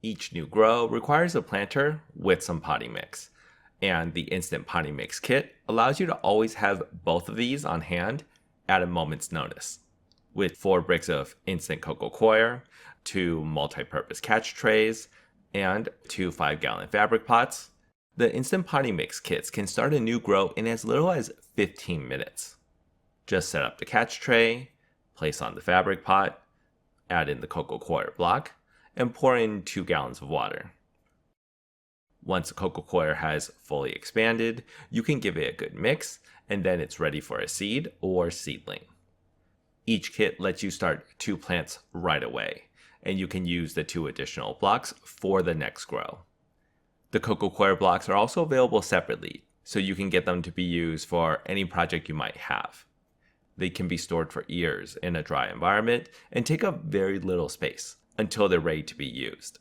Each new grow requires a planter with some potting mix, and the instant potting mix kit allows you to always have both of these on hand at a moment's notice. With 4 bricks of instant coco coir, 2 multi-purpose catch trays, and 2 5-gallon fabric pots, the instant potting mix kits can start a new grow in as little as 15 minutes. Just set up the catch tray, place on the fabric pot, add in the coco coir block, and pour in 2 gallons of water. Once the coco coir has fully expanded, you can give it a good mix, and then it's ready for a seed or seedling. Each kit lets you start 2 plants right away, and you can use the 2 additional blocks for the next grow. The coco coir blocks are also available separately, so you can get them to be used for any project you might have. They can be stored for years in a dry environment and take up very little space until they're ready to be used.